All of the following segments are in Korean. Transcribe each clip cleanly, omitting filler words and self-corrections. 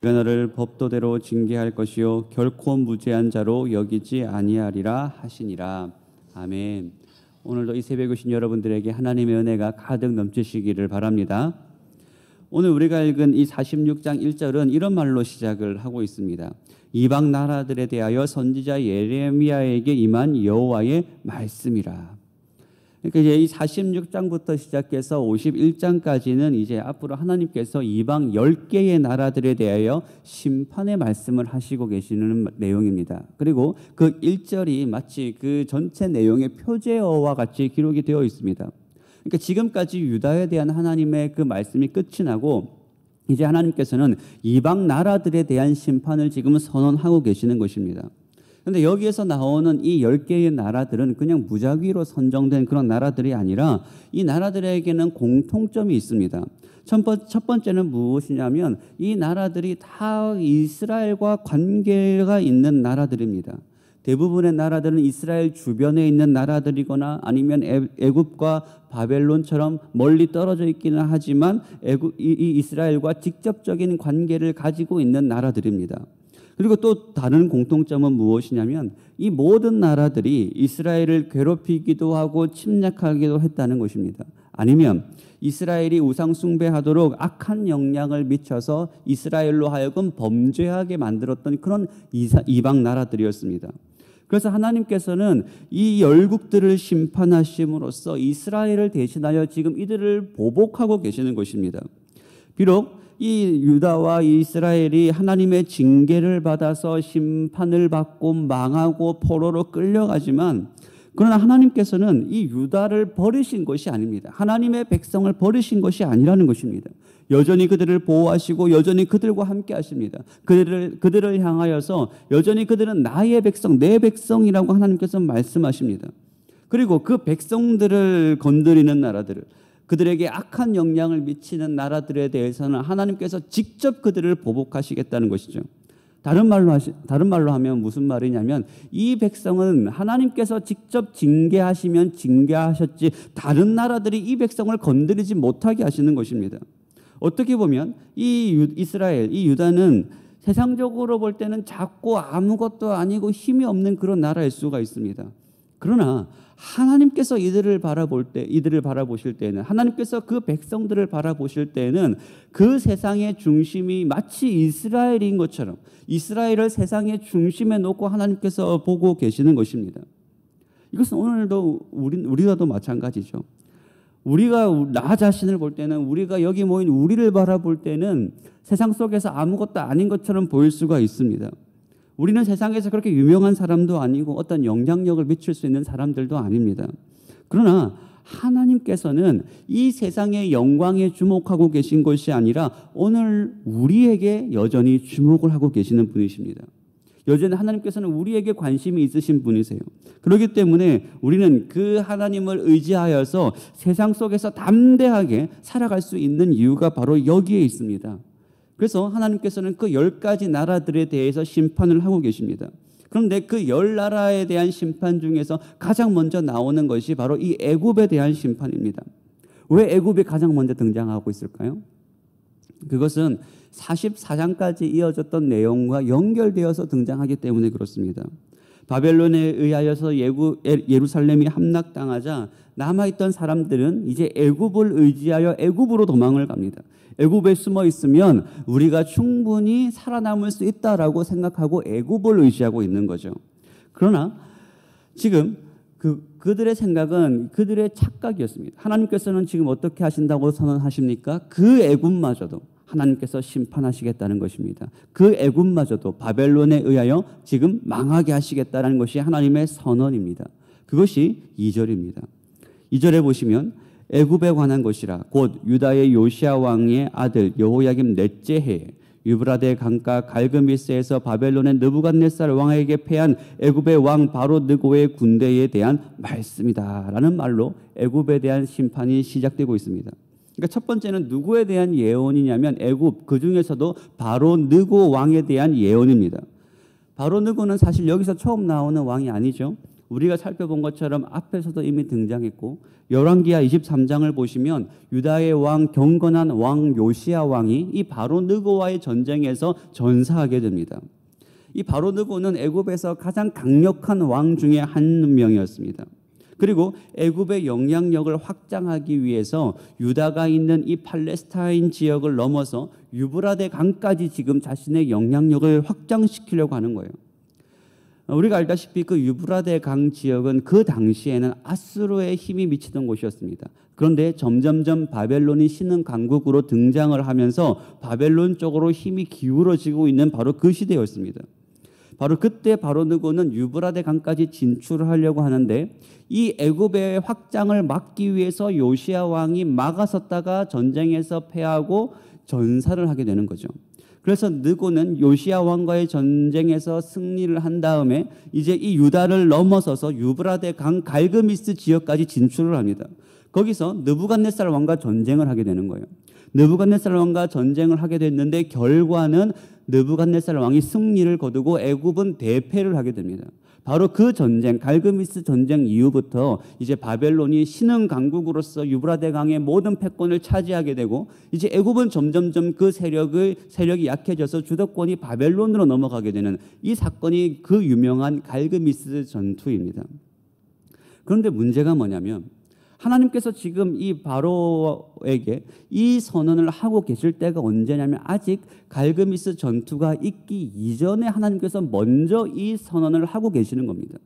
너를 법도대로 징계할 것이요 결코 무죄한 자로 여기지 아니하리라 하시니라. 아멘. 오늘도 이 새벽에 오신 여러분들에게 하나님의 은혜가 가득 넘치시기를 바랍니다. 오늘 우리가 읽은 이 46장 1절은 이런 말로 시작을 하고 있습니다. 이방 나라들에 대하여 선지자 예레미야에게 임한 여호와의 말씀이라. 그러니까 이제 이 46장부터 시작해서 51장까지는 이제 앞으로 하나님께서 이방 10개의 나라들에 대하여 심판의 말씀을 하시고 계시는 내용입니다. 그리고 그 1절이 마치 그 전체 내용의 표제어와 같이 기록이 되어 있습니다. 그러니까 지금까지 유다에 대한 하나님의 그 말씀이 끝이 나고 이제 하나님께서는 이방 나라들에 대한 심판을 지금 선언하고 계시는 것입니다. 그런데 여기에서 나오는 이 10개의 나라들은 그냥 무작위로 선정된 그런 나라들이 아니라 이 나라들에게는 공통점이 있습니다. 첫 번째는 무엇이냐면 이 나라들이 다 이스라엘과 관계가 있는 나라들입니다. 대부분의 나라들은 이스라엘 주변에 있는 나라들이거나 아니면 애굽과 바벨론처럼 멀리 떨어져 있기는 하지만 이 이스라엘과 직접적인 관계를 가지고 있는 나라들입니다. 그리고 또 다른 공통점은 무엇이냐면 이 모든 나라들이 이스라엘을 괴롭히기도 하고 침략하기도 했다는 것입니다. 아니면 이스라엘이 우상 숭배하도록 악한 영향을 미쳐서 이스라엘로 하여금 범죄하게 만들었던 그런 이방 나라들이었습니다. 그래서 하나님께서는 이 열국들을 심판하심으로써 이스라엘을 대신하여 지금 이들을 보복하고 계시는 것입니다. 비록 이 유다와 이스라엘이 하나님의 징계를 받아서 심판을 받고 망하고 포로로 끌려가지만 그러나 하나님께서는 이 유다를 버리신 것이 아닙니다. 하나님의 백성을 버리신 것이 아니라는 것입니다. 여전히 그들을 보호하시고 여전히 그들과 함께 하십니다. 그들을 향하여서 여전히 그들은 나의 백성, 내 백성이라고 하나님께서 말씀하십니다. 그리고 그 백성들을 건드리는 나라들을 그들에게 악한 영향을 미치는 나라들에 대해서는 하나님께서 직접 그들을 보복하시겠다는 것이죠. 다른 말로 하면 무슨 말이냐면 이 백성은 하나님께서 직접 징계하시면 징계하셨지 다른 나라들이 이 백성을 건드리지 못하게 하시는 것입니다. 어떻게 보면 이 이스라엘, 이 유다는 세상적으로 볼 때는 작고 아무것도 아니고 힘이 없는 그런 나라일 수가 있습니다. 그러나 하나님께서 이들을 바라보실 때는 하나님께서 그 백성들을 바라보실 때는 그 세상의 중심이 마치 이스라엘인 것처럼 이스라엘을 세상의 중심에 놓고 하나님께서 보고 계시는 것입니다. 이것은 오늘도 우리와도 마찬가지죠. 우리가 나 자신을 볼 때는 우리가 여기 모인 우리를 바라볼 때는 세상 속에서 아무것도 아닌 것처럼 보일 수가 있습니다. 우리는 세상에서 그렇게 유명한 사람도 아니고 어떤 영향력을 미칠 수 있는 사람들도 아닙니다. 그러나 하나님께서는 이 세상의 영광에 주목하고 계신 것이 아니라 오늘 우리에게 여전히 주목을 하고 계시는 분이십니다. 여전히 하나님께서는 우리에게 관심이 있으신 분이세요. 그렇기 때문에 우리는 그 하나님을 의지하여서 세상 속에서 담대하게 살아갈 수 있는 이유가 바로 여기에 있습니다. 그래서 하나님께서는 그 10가지 나라들에 대해서 심판을 하고 계십니다. 그런데 그 10나라에 대한 심판 중에서 가장 먼저 나오는 것이 바로 이 애굽에 대한 심판입니다. 왜 애굽이 가장 먼저 등장하고 있을까요? 그것은 44장까지 이어졌던 내용과 연결되어서 등장하기 때문에 그렇습니다. 바벨론에 의하여서 예루살렘이 함락당하자 남아있던 사람들은 이제 애굽을 의지하여 애굽으로 도망을 갑니다. 애굽에 숨어 있으면 우리가 충분히 살아남을 수 있다라고 생각하고 애굽을 의지하고 있는 거죠. 그러나 지금 그들의 생각은 그들의 착각이었습니다. 하나님께서는 지금 어떻게 하신다고 선언하십니까? 그 애굽마저도 하나님께서 심판하시겠다는 것입니다. 그 애굽마저도 바벨론에 의하여 지금 망하게 하시겠다는 것이 하나님의 선언입니다. 그것이 2절입니다. 2절에 보시면 애굽에 관한 것이라 곧 유다의 요시야 왕의 아들 여호야김 넷째 해에 유브라데 강가 갈그미스에서 바벨론의 느부갓네살 왕에게 패한 애굽의 왕 바로 느고의 군대에 대한 말씀이다 라는 말로 애굽에 대한 심판이 시작되고 있습니다. 그러니까 첫 번째는 누구에 대한 예언이냐면 애굽, 그 중에서도 바로 느고 왕에 대한 예언입니다. 바로 느고는 사실 여기서 처음 나오는 왕이 아니죠. 우리가 살펴본 것처럼 앞에서도 이미 등장했고 열왕기하 23장을 보시면 유다의 왕 경건한 왕 요시야 왕이 이 바로 느고와의 전쟁에서 전사하게 됩니다. 이 바로 느고는 애굽에서 가장 강력한 왕 중에 한 명이었습니다. 그리고 애굽의 영향력을 확장하기 위해서 유다가 있는 이 팔레스타인 지역을 넘어서 유브라데 강까지 지금 자신의 영향력을 확장시키려고 하는 거예요. 우리가 알다시피 그 유브라데 강 지역은 그 당시에는 아수르의 힘이 미치던 곳이었습니다. 그런데 점점점 바벨론이 신흥 강국으로 등장을 하면서 바벨론 쪽으로 힘이 기울어지고 있는 바로 그 시대였습니다. 바로 그때 바로 느고는 유브라데 강까지 진출하려고 하는데 이 애굽의 확장을 막기 위해서 요시야 왕이 막아섰다가 전쟁에서 패하고 전사를 하게 되는 거죠. 그래서 느고는 요시야 왕과의 전쟁에서 승리를 한 다음에 이제 이 유다를 넘어서서 유브라데 강 갈그미스 지역까지 진출을 합니다. 거기서 느부갓네살 왕과 전쟁을 하게 되는 거예요. 느부갓네살 왕과 전쟁을 하게 됐는데 결과는 느부갓네살 왕이 승리를 거두고 애굽은 대패를 하게 됩니다. 바로 그 전쟁, 갈그미스 전쟁 이후부터 이제 바벨론이 신흥 강국으로서 유브라데 강의 모든 패권을 차지하게 되고 이제 애굽은 점점점 그 세력이 약해져서 주도권이 바벨론으로 넘어가게 되는 이 사건이 그 유명한 갈그미스 전투입니다. 그런데 문제가 뭐냐면 하나님께서 지금 이 바로에게 이 선언을 하고 계실 때가 언제냐면 아직 갈그미스 전투가 있기 이전에 하나님께서 먼저 이 선언을 하고 계시는 겁니다.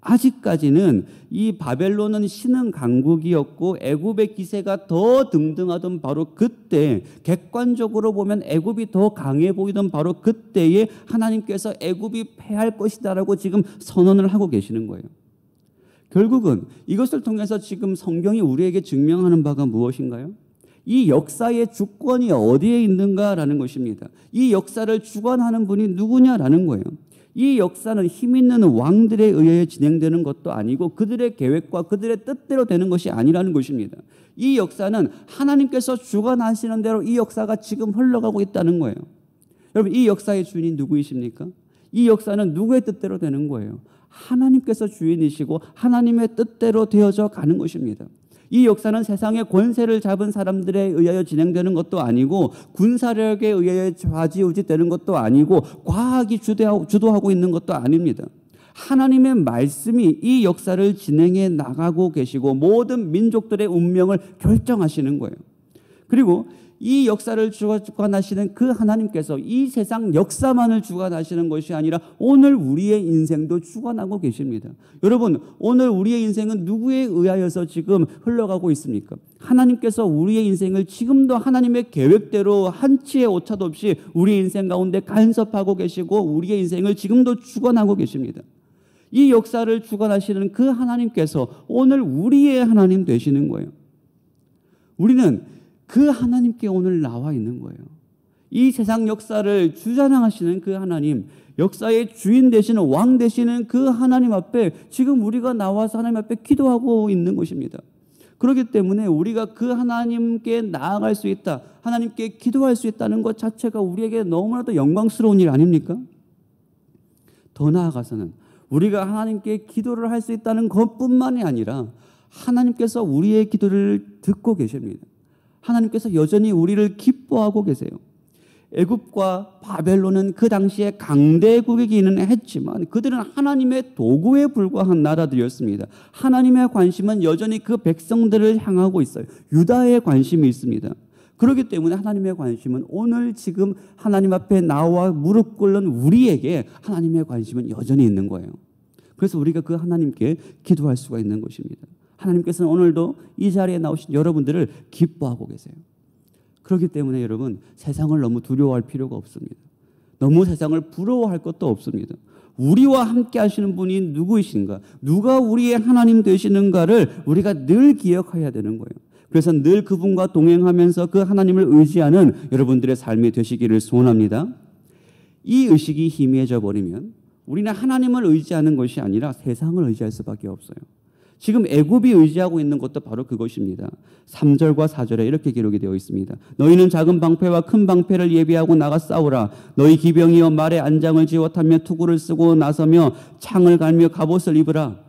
아직까지는 이 바벨론은 신흥 강국이었고 애굽의 기세가 더 등등하던 바로 그때, 객관적으로 보면 애굽이 더 강해 보이던 바로 그때에 하나님께서 애굽이 패할 것이다라고 지금 선언을 하고 계시는 거예요. 결국은 이것을 통해서 지금 성경이 우리에게 증명하는 바가 무엇인가요? 이 역사의 주권이 어디에 있는가라는 것입니다. 이 역사를 주관하는 분이 누구냐라는 거예요. 이 역사는 힘 있는 왕들에 의해 진행되는 것도 아니고 그들의 계획과 그들의 뜻대로 되는 것이 아니라는 것입니다. 이 역사는 하나님께서 주관하시는 대로 이 역사가 지금 흘러가고 있다는 거예요. 여러분, 이 역사의 주인이 누구이십니까? 이 역사는 누구의 뜻대로 되는 거예요? 하나님께서 주인이시고 하나님의 뜻대로 되어져 가는 것입니다. 이 역사는 세상의 권세를 잡은 사람들에 의하여 진행되는 것도 아니고 군사력에 의하여 좌지우지되는 것도 아니고 과학이 주도하고 있는 것도 아닙니다. 하나님의 말씀이 이 역사를 진행해 나가고 계시고 모든 민족들의 운명을 결정하시는 거예요. 그리고 이 역사를 주관하시는 그 하나님께서 이 세상 역사만을 주관하시는 것이 아니라 오늘 우리의 인생도 주관하고 계십니다. 여러분, 오늘 우리의 인생은 누구에 의하여서 지금 흘러가고 있습니까? 하나님께서 우리의 인생을 지금도 하나님의 계획대로 한치의 오차도 없이 우리 인생 가운데 간섭하고 계시고 우리의 인생을 지금도 주관하고 계십니다. 이 역사를 주관하시는 그 하나님께서 오늘 우리의 하나님 되시는 거예요. 우리는 그 하나님께 오늘 나와 있는 거예요. 이 세상 역사를 주장하시는 그 하나님, 역사의 주인 되시는 왕 되시는 그 하나님 앞에 지금 우리가 나와서 하나님 앞에 기도하고 있는 것입니다. 그렇기 때문에 우리가 그 하나님께 나아갈 수 있다, 하나님께 기도할 수 있다는 것 자체가 우리에게 너무나도 영광스러운 일 아닙니까? 더 나아가서는 우리가 하나님께 기도를 할 수 있다는 것뿐만이 아니라 하나님께서 우리의 기도를 듣고 계십니다. 하나님께서 여전히 우리를 기뻐하고 계세요. 애굽과 바벨론은 그 당시에 강대국이기는 했지만 그들은 하나님의 도구에 불과한 나라들이었습니다. 하나님의 관심은 여전히 그 백성들을 향하고 있어요. 유다의 관심이 있습니다. 그렇기 때문에 하나님의 관심은 오늘 지금 하나님 앞에 나와 무릎 꿇는 우리에게 하나님의 관심은 여전히 있는 거예요. 그래서 우리가 그 하나님께 기도할 수가 있는 것입니다. 하나님께서는 오늘도 이 자리에 나오신 여러분들을 기뻐하고 계세요. 그렇기 때문에 여러분, 세상을 너무 두려워할 필요가 없습니다. 너무 세상을 부러워할 것도 없습니다. 우리와 함께 하시는 분이 누구이신가, 누가 우리의 하나님 되시는가를 우리가 늘 기억해야 되는 거예요. 그래서 늘 그분과 동행하면서 그 하나님을 의지하는 여러분들의 삶이 되시기를 소원합니다. 이 의식이 희미해져 버리면 우리는 하나님을 의지하는 것이 아니라 세상을 의지할 수밖에 없어요. 지금 애굽이 의지하고 있는 것도 바로 그것입니다. 3절과 4절에 이렇게 기록이 되어 있습니다. 너희는 작은 방패와 큰 방패를 예비하고 나가 싸우라. 너희 기병이여 말에 안장을 지워 타며 투구를 쓰고 나서며 창을 갈며 갑옷을 입으라.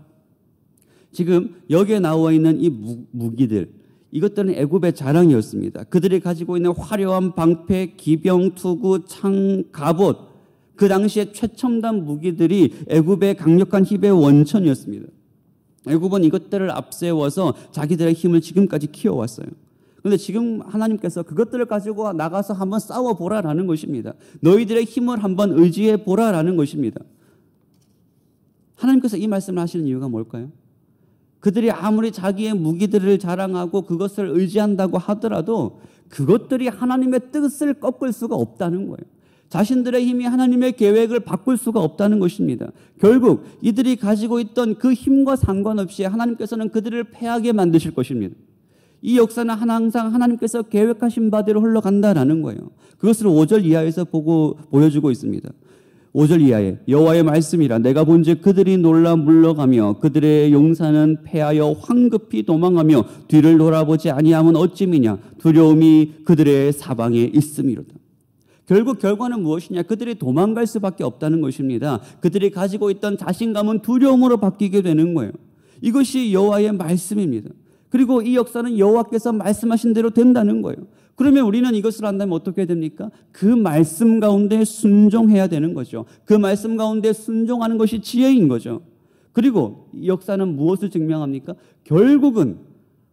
지금 여기에 나와 있는 이 무기들, 이것들은 애굽의 자랑이었습니다. 그들이 가지고 있는 화려한 방패, 기병, 투구, 창, 갑옷, 그 당시에 최첨단 무기들이 애굽의 강력한 힘의 원천이었습니다. 애굽은 이것들을 앞세워서 자기들의 힘을 지금까지 키워왔어요. 그런데 지금 하나님께서 그것들을 가지고 나가서 한번 싸워보라라는 것입니다. 너희들의 힘을 한번 의지해보라라는 것입니다. 하나님께서 이 말씀을 하시는 이유가 뭘까요? 그들이 아무리 자기의 무기들을 자랑하고 그것을 의지한다고 하더라도 그것들이 하나님의 뜻을 꺾을 수가 없다는 거예요. 자신들의 힘이 하나님의 계획을 바꿀 수가 없다는 것입니다. 결국 이들이 가지고 있던 그 힘과 상관없이 하나님께서는 그들을 패하게 만드실 것입니다. 이 역사는 항상 하나님께서 계획하신 바대로 흘러간다라는 거예요. 그것을 5절 이하에서 보여주고 있습니다. 5절 이하에 여호와의 말씀이라 내가 본즉 그들이 놀라 물러가며 그들의 용사는 패하여 황급히 도망하며 뒤를 돌아보지 아니하면 어찌미냐 두려움이 그들의 사방에 있음이로다. 결국 결과는 무엇이냐? 그들이 도망갈 수밖에 없다는 것입니다. 그들이 가지고 있던 자신감은 두려움으로 바뀌게 되는 거예요. 이것이 여호와의 말씀입니다. 그리고 이 역사는 여호와께서 말씀하신 대로 된다는 거예요. 그러면 우리는 이것을 안다면 어떻게 됩니까? 그 말씀 가운데 순종해야 되는 거죠. 그 말씀 가운데 순종하는 것이 지혜인 거죠. 그리고 이 역사는 무엇을 증명합니까? 결국은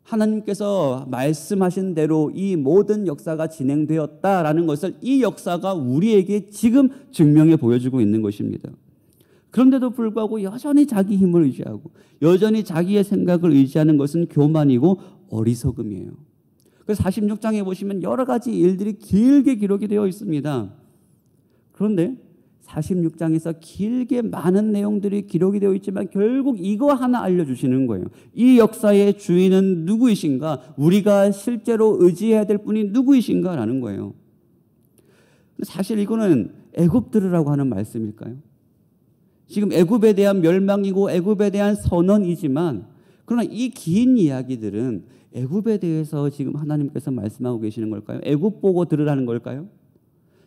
하나님께서 말씀하신 대로 이 모든 역사가 진행되었다라는 것을 이 역사가 우리에게 지금 증명해 보여주고 있는 것입니다. 그런데도 불구하고 여전히 자기 힘을 의지하고 여전히 자기의 생각을 의지하는 것은 교만이고 어리석음이에요. 그래서 46장에 보시면 여러 가지 일들이 길게 기록이 되어 있습니다. 그런데 46장에서 길게 많은 내용들이 기록이 되어 있지만 결국 이거 하나 알려주시는 거예요. 이 역사의 주인은 누구이신가? 우리가 실제로 의지해야 될 분이 누구이신가라는 거예요. 사실 이거는 애굽 들으라고 하는 말씀일까요? 지금 애굽에 대한 멸망이고 애굽에 대한 선언이지만 그러나 이 긴 이야기들은 애굽에 대해서 지금 하나님께서 말씀하고 계시는 걸까요? 애굽 보고 들으라는 걸까요?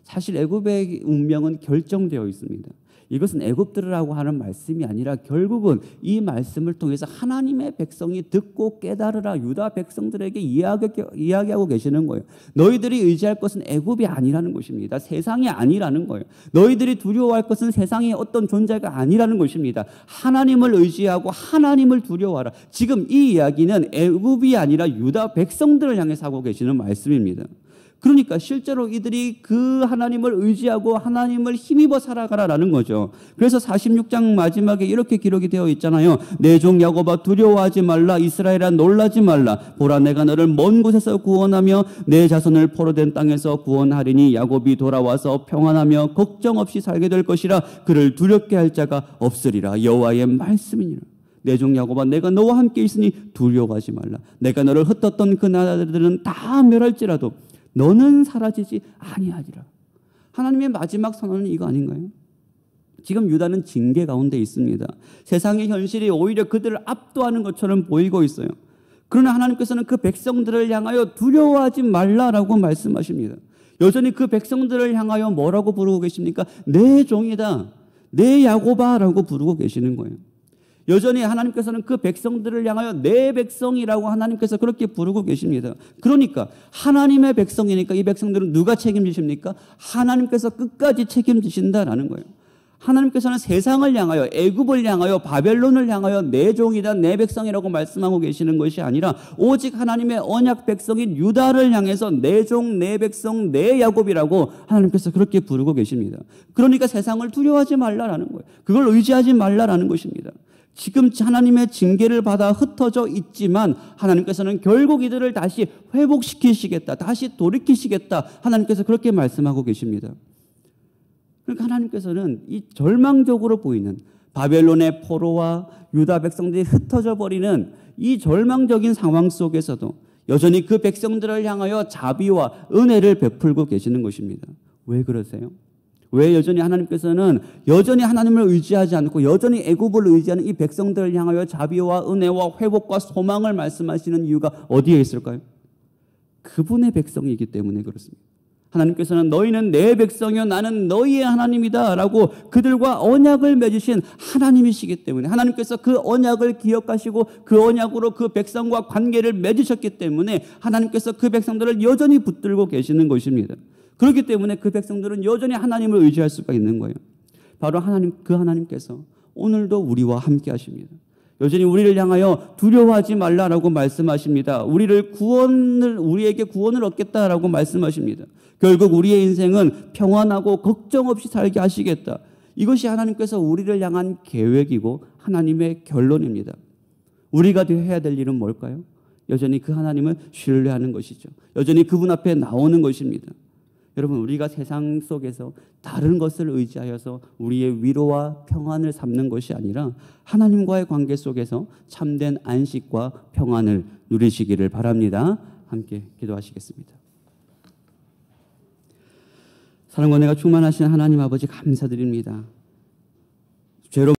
사실 애굽의 운명은 결정되어 있습니다. 이것은 애굽 들으라고 하는 말씀이 아니라 결국은 이 말씀을 통해서 하나님의 백성이 듣고 깨달으라 유다 백성들에게 이야기하고 계시는 거예요. 너희들이 의지할 것은 애굽이 아니라는 것입니다. 세상이 아니라는 거예요. 너희들이 두려워할 것은 세상의 어떤 존재가 아니라는 것입니다. 하나님을 의지하고 하나님을 두려워하라. 지금 이 이야기는 애굽이 아니라 유다 백성들을 향해서 하고 계시는 말씀입니다. 그러니까 실제로 이들이 그 하나님을 의지하고 하나님을 힘입어 살아가라라는 거죠. 그래서 46장 마지막에 이렇게 기록이 되어 있잖아요. 내 종 야곱아 두려워하지 말라. 이스라엘아 놀라지 말라. 보라 내가 너를 먼 곳에서 구원하며 내 자손을 포로된 땅에서 구원하리니 야곱이 돌아와서 평안하며 걱정 없이 살게 될 것이라. 그를 두렵게 할 자가 없으리라. 여호와의 말씀이니라. 내 종 야곱아 내가 너와 함께 있으니 두려워하지 말라. 내가 너를 흩었던 그 나라들은 다 멸할지라도 너는 사라지지 아니하리라. 하나님의 마지막 선언은 이거 아닌가요? 지금 유다는 징계 가운데 있습니다. 세상의 현실이 오히려 그들을 압도하는 것처럼 보이고 있어요. 그러나 하나님께서는 그 백성들을 향하여 두려워하지 말라라고 말씀하십니다. 여전히 그 백성들을 향하여 뭐라고 부르고 계십니까? 내 종이다, 내 야곱아라고 부르고 계시는 거예요. 여전히 하나님께서는 그 백성들을 향하여 내 백성이라고 하나님께서 그렇게 부르고 계십니다. 그러니까 하나님의 백성이니까 이 백성들은 누가 책임지십니까? 하나님께서 끝까지 책임지신다라는 거예요. 하나님께서는 세상을 향하여 애굽을 향하여 바벨론을 향하여 내 종이다 내 백성이라고 말씀하고 계시는 것이 아니라 오직 하나님의 언약 백성인 유다를 향해서 내 종 내 백성 내 야곱이라고 하나님께서 그렇게 부르고 계십니다. 그러니까 세상을 두려워하지 말라라는 거예요. 그걸 의지하지 말라라는 것입니다. 지금 하나님의 징계를 받아 흩어져 있지만 하나님께서는 결국 이들을 다시 회복시키시겠다. 다시 돌이키시겠다. 하나님께서 그렇게 말씀하고 계십니다. 그러니까 하나님께서는 이 절망적으로 보이는 바벨론의 포로와 유다 백성들이 흩어져 버리는 이 절망적인 상황 속에서도 여전히 그 백성들을 향하여 자비와 은혜를 베풀고 계시는 것입니다. 왜 그러세요? 왜 여전히 하나님께서는 여전히 하나님을 의지하지 않고 여전히 애굽을 의지하는 이 백성들을 향하여 자비와 은혜와 회복과 소망을 말씀하시는 이유가 어디에 있을까요? 그분의 백성이기 때문에 그렇습니다. 하나님께서는 너희는 내 백성이요 나는 너희의 하나님이다 라고 그들과 언약을 맺으신 하나님이시기 때문에, 하나님께서 그 언약을 기억하시고 그 언약으로 그 백성과 관계를 맺으셨기 때문에 하나님께서 그 백성들을 여전히 붙들고 계시는 것입니다. 그렇기 때문에 그 백성들은 여전히 하나님을 의지할 수가 있는 거예요. 바로 그 하나님께서 오늘도 우리와 함께 하십니다. 여전히 우리를 향하여 두려워하지 말라라고 말씀하십니다. 우리에게 구원을 얻겠다라고 말씀하십니다. 결국 우리의 인생은 평안하고 걱정 없이 살게 하시겠다. 이것이 하나님께서 우리를 향한 계획이고 하나님의 결론입니다. 우리가 해야 될 일은 뭘까요? 여전히 그 하나님을 신뢰하는 것이죠. 여전히 그분 앞에 나오는 것입니다. 여러분, 우리가 세상 속에서 다른 것을 의지하여서 우리의 위로와 평안을 삼는 것이 아니라 하나님과의 관계 속에서 참된 안식과 평안을 누리시기를 바랍니다. 함께 기도하시겠습니다. 사랑과 은혜가 충만하신 하나님 아버지 감사드립니다. 죄로